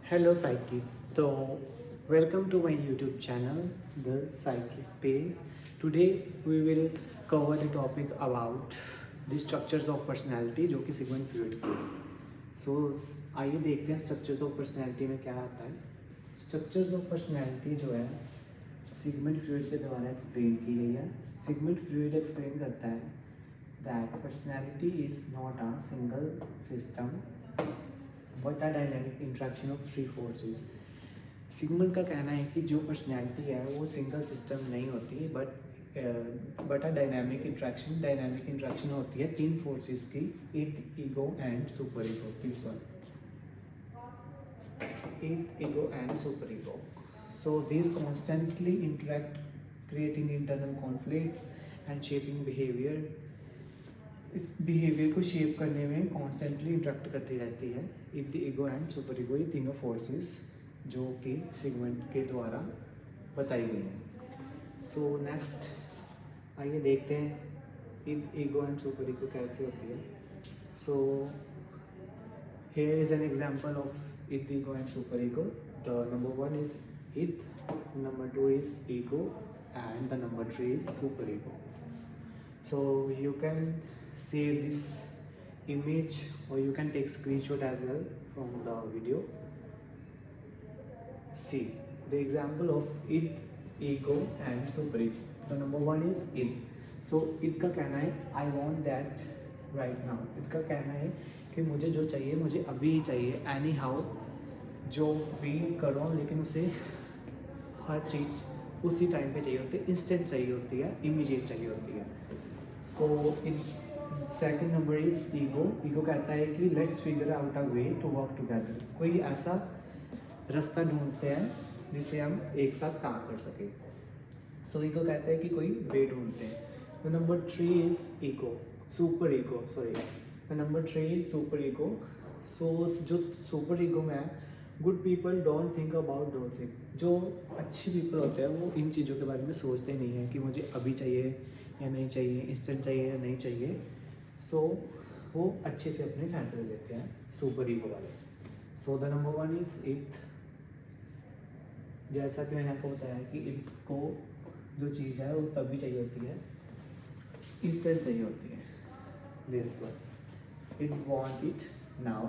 Hello Psychics. So welcome to my YouTube channel, The Psyche Space. Today we will cover the topic about the structures of personality जो कि Sigmund Freud की है. So आइए देखते हैं structures of personality में क्या आता है. स्ट्रक्चर्स ऑफ पर्सनैलिटी जो है सिगमंड फ्रॉइड के द्वारा एक्सप्लेन की गई है. सिगमंड फ्रॉइड एक्सप्लेन करता है that personality is not a single system but a dynamic interaction of three forces. Sigmund का कहना है कि जो पर्सनैलिटी है वो सिंगल सिस्टम नहीं होती बट अ डायनामिक इंट्रैक्शन होती है तीन फोर्सेस की, it ego and super ego. This one, it ego and super ego. So this constantly interact creating internal conflicts and shaping behaviour. इस बिहेवियर को शेप करने में कॉन्स्टेंटली इंटरेक्ट करती रहती है it ego and super ego, ये तीनों forces जो कि सिगमंड के द्वारा बताई गई हैं. सो नेक्स्ट आइए देखते हैं it ego and super ego कैसे होती है. सो here is an example of it, ego and super ego. The number one is it, number two is ego, and the number three is super ego. So you can save this image or you can take screenshot as well from the video. See the example of it, ego and super ego. The number one is it. So it का कहना है I want that right now. it का कहना है कि मुझे जो चाहिए मुझे अभी ही चाहिए, एनी हाउ जो भी करो, लेकिन उसे हर चीज़ उसी टाइम पे चाहिए होती है, इंस्टेंट चाहिए होती है, इमीडिएट चाहिए होती है. So in second number is ego. Ego कहता है कि let's figure out a way to work together. कोई ऐसा रास्ता ढूंढते हैं जिससे हम एक साथ काम कर सकें. सो ईगो कहता है कि कोई वे ढूंढते हैं. The number three is ego, super ego, sorry. The number three is super ego. So जो सुपर ईगो में है, good people don't think about those things. जो अच्छे पीपल होते हैं वो इन चीज़ों के बारे में सोचते नहीं हैं कि मुझे अभी चाहिए या नहीं चाहिए, इंस्टेंट चाहिए या नहीं चाहिए. सो वो अच्छे से अपने फैसले लेते हैं सुपर ईगो वाले. So the number one is it. जैसा कि मैंने आपको बताया कि इनको जो चीज़ है वो तभी चाहिए होती है, इंस्टेंट चाहिए होती है. This one, it want it now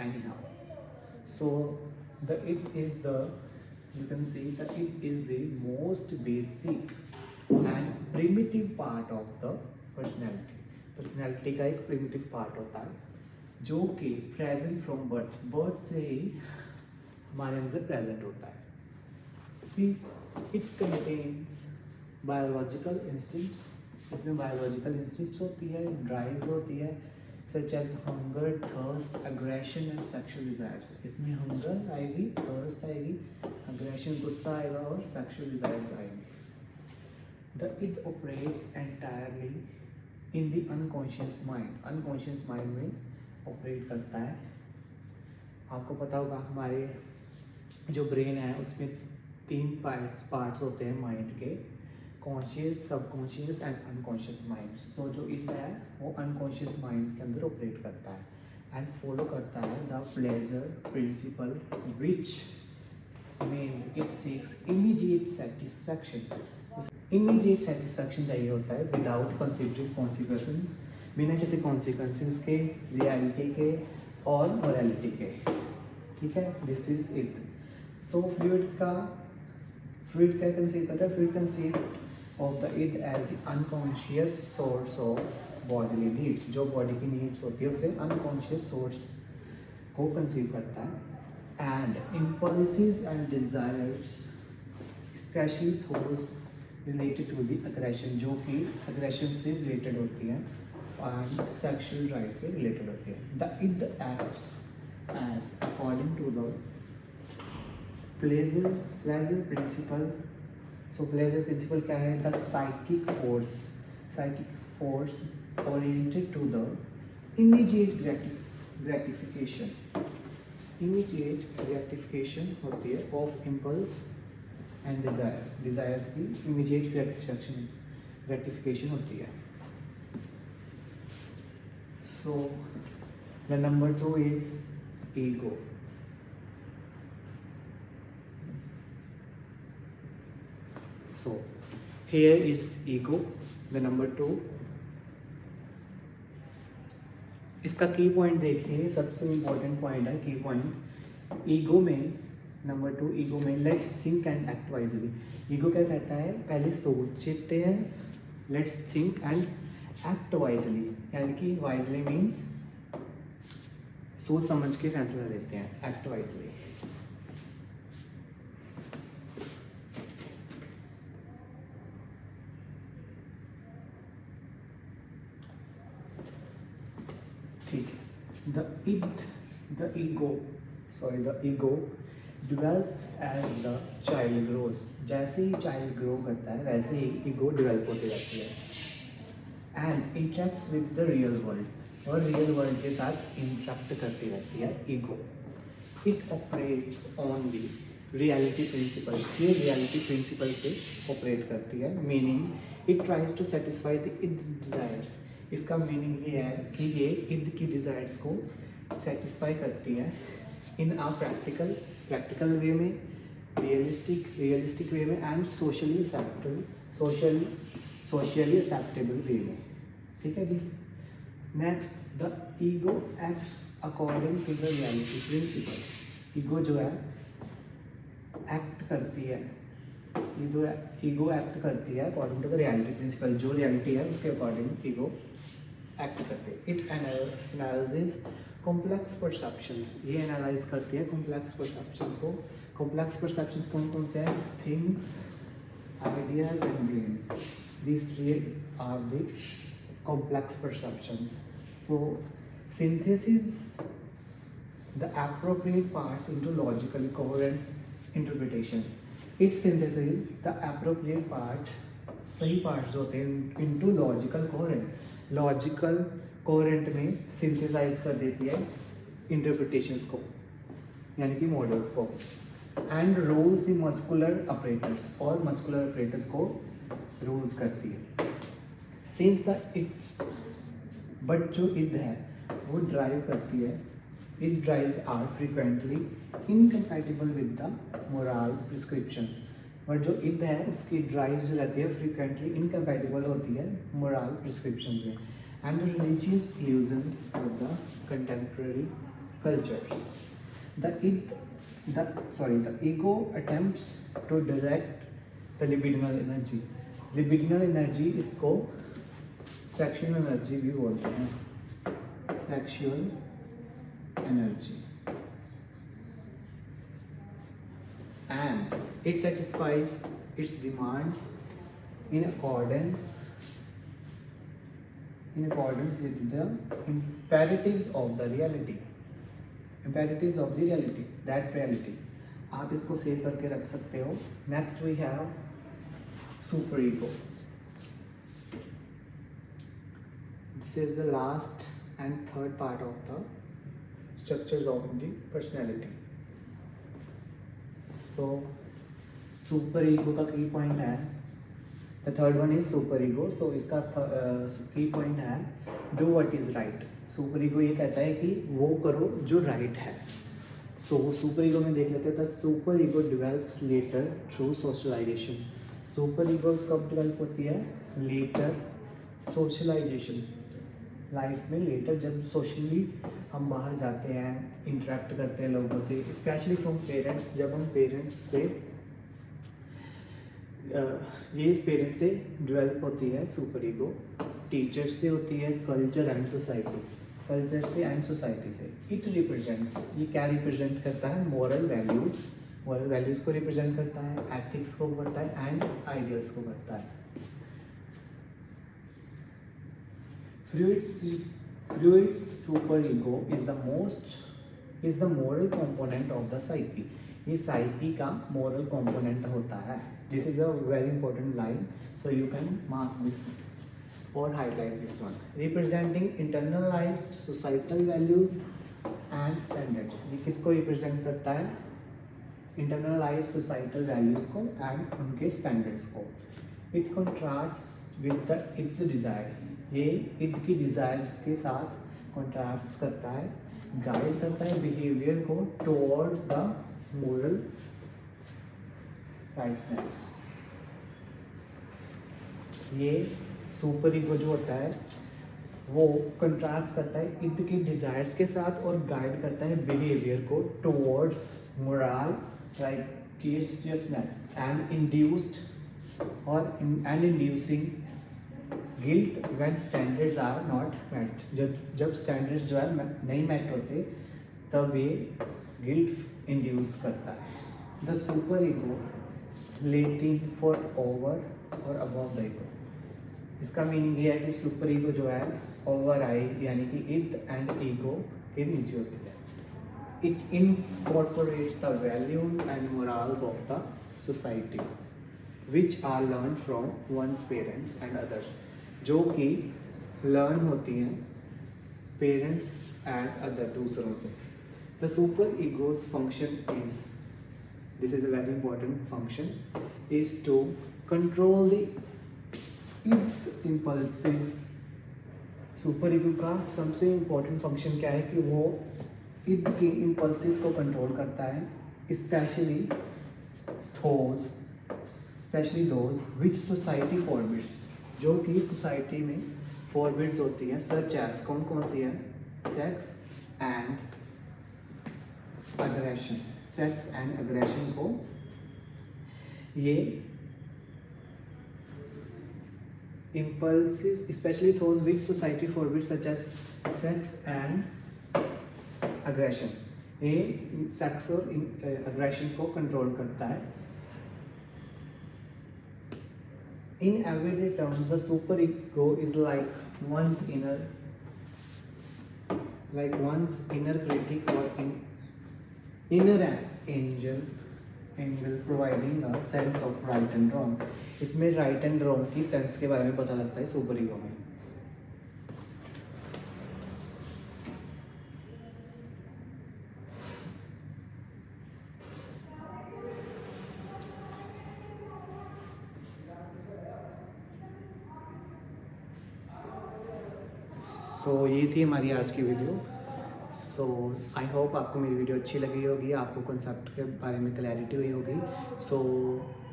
any how. So the it is the, you can see the it is the most basic and primitive part of the personality. Personality का एक प्रिमिटिव पार्ट होता है जो कि present from birth, birth से ही हमारे अंदर present होता है. See, it contains biological instincts. इसमें biological instincts होती है, drives होती है, such as hunger, thirst, aggression and sexual desires. इसमें hunger आएगी, thirst आएगी, aggression गुस्सा आएगा और sexual desires आएंगे. The it operates entirely in the unconscious mind. Unconscious mind में operate करता है. आपको पता होगा हमारे जो ब्रेन है उसमें तीन पार्ट्स होते हैं माइंड के, conscious, subconscious and unconscious mind. So जो इट है वो अनकॉन्शियस माइंड के अंदर ऑपरेट करता है एंड फॉलो करता है the pleasure principle which means it seeks immediate satisfaction. Immediate satisfaction चाहिए होता है विदाउट कंसिडरिंग कॉन्सिक्वेंसेस, बिना किसी कॉन्सिक्वेंसेस के, रियलिटी के और मोरालिटी के. ठीक है, this is it. So Freud क्या कंसीव करता है? Freud conceive of the it as the unconscious source of bodily needs. जो बॉडी की नीड्स होती है उसे अनकॉन्शियस सोर्स को कंसीव करता है. And impulses and desires especially those related to the aggression, जो कि अग्रेशन से रिलेटेड होती है एंड सेक्शुअल ड्राइव के रिलेटेड होती है. The it acts as according to the pleasure principle. So pleasure principle क्या है? The psychic force oriented to the immediate gratification. Immediate gratification होती है of impulse and desire. Desires की immediate gratification होती है. So the number two is ego. So here is ego, the number 2. इसका की point देखिए, सबसे इम्पोर्टेंट पॉइंट है की पॉइंट ईगो में। नंबर 2 ईगो में let's think and act wisely. Ego क्या कहता है, पहले सोचते हैं, let's think and act wisely, यानी कि वाइजली मीन्स सोच समझ के फैसला लेते हैं, एक्ट वाइजली। ठीक है। the ego develops as the child grows। जैसे ही चाइल्ड ग्रो करता है वैसे ही ईगो डेवलप होती रहती है। And interacts with the real world, और रियल वर्ल्ड के साथ इंटरेक्ट करती रहती है ego. It operates on the reality principle, ये रियलिटी प्रिंसिपल पे ऑपरेट करती है। Meaning it tries to satisfy the its desires. इसका मीनिंग ये है कि ये इद की डिजायर्स को सेटिस्फाई करती है इन अ प्रैक्टिकल वे में, रियलिस्टिक वे में, एंड सोशली एक्सेप्टेबल वे में। ठीक है जी। Next, the ego acts according to the reality principle. Ego जो है एक्ट करती है, ईगो एक्ट करती है according to the reality principle. जो रियलिटी है उसके अकॉर्डिंग ईगो एक्ट करती है। इट एनालिसिस कॉम्प्लेक्स परसेप्शंस, ये एनालाइज करती है कॉम्प्लेक्स परसेप्शंस को। कॉम्प्लेक्स परसेप्शंस कौन कौन से हैं, things, ideas and dreams. This three are the complex perceptions. So synthesis the appropriate parts into logically coherent interpretation. It synthesizes the appropriate part, सही parts होते हैं into logical coherent में synthesize कर देती है interpretations को, यानी कि models को। and rules the muscular apparatus, और muscular apparatus को rules करती है। since the its, but जो id है वो drive करती है, its drives are frequently incompatible with the moral prescriptions। और जो id है उसकी ड्राइव जो रहती है फ्रीक्वेंटली इनकम्पैटिबल होती है मोरल प्रिस्क्रिप्शन में, and religious illusions of the contemporary culture. The ego attempts to direct the libidinal energy. Libidinal energy इसको सेक्सुअल एनर्जी भी बोलते हैं, sexual energy, and it satisfies its demands in accordance with the imperatives of the reality, that reality। आप इसको save करके रख सकते हो। Next we have super ego. This is the last and third part of the structures of the personality। So super ego का key point है, the third one is super ego। So इसका key point है do what is right। super ego ये कहता है कि वो करो जो right है। So super ego में देख लेते हैं, the super ego develops later through socialization। super ego कब develop होती है, later socialization, लाइफ में लेटर जब सोशली हम बाहर जाते हैं, इंटरेक्ट करते हैं लोगों से, स्पेशली फ्रॉम पेरेंट्स। जब हम पेरेंट्स से ये पेरेंट्स से डेवलप होती है सुपर ईगो, टीचर्स से होती है, कल्चर एंड सोसाइटी, कल्चर से एंड सोसाइटी से। इट रिप्रेजेंट्स, ये क्या रिप्रेजेंट करता है, मोरल वैल्यूज़ को रिप्रेजेंट करता है, एथिक्स को करता है, एंड आइडियल्स को करता है। Freud's superego is the moral component of the psyche। ये psyche का moral component होता है। This is a very important line, so you can mark this or highlight this one। Representing internalized societal values and standards। ये किसको represent करता है, internalized societal values को and उनके standards को। It contrasts with the its desire। ये id की desires के साथ कॉन्ट्रास्ट करता है, गाइड करता है बिहेवियर को टुवर्ड्स द मोरल राइटनेस। ये सुपर ईगो जो होता है वो कंट्रास्ट करता है id के डिजायर्स के साथ और गाइड करता है बिहेवियर को towards moral righteousness and inducing guilt when standards are not met. जब स्टैंडर्ड्स जो है नहीं मेट होते तब ये गिल्ट इंड्यूस करता है। The super ego letting for over और अबव द ईगो। इसका मीनिंग ये है कि सुपर ईगो जो है ओवर आई यानी कि इद एंड ईगो के नीचे होती है। It incorporates the values and morals of the society which are learn from one's parents and others, जो कि लर्न होती हैं पेरेंट्स एंड अदर दूसरों से। The super ego's function is, this is a very important function, is to control the its impulses। Super ego का सबसे important function क्या है कि वो id के इम्पल्सेस को कंट्रोल करता है, specially those which society forbids, जो कि सोसाइटी में फॉरबिड्स होती हैं, सच एज कौन कौन सी है, sex and aggression. Sex and aggression को ये impulses, especially those which society forbids, such as sex and aggression, ये सेक्स और अग्रेशन को कंट्रोल करता है। In everyday terms, the super ego is like one's inner critic or inner angel providing a sense of right and wrong। इसमें right and wrong की sense के बारे में पता लगता है सुपर ईगो में। सो ये थी हमारी आज की वीडियो। सो आई होप आपको मेरी वीडियो अच्छी लगी होगी, आपको कॉन्सेप्ट के बारे में क्लैरिटी हुई होगी। सो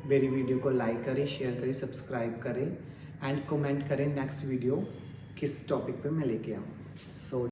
मेरी वीडियो को लाइक करें, शेयर करें, सब्सक्राइब करें एंड कमेंट करें नेक्स्ट वीडियो किस टॉपिक पे मैं लेके आऊँ। सो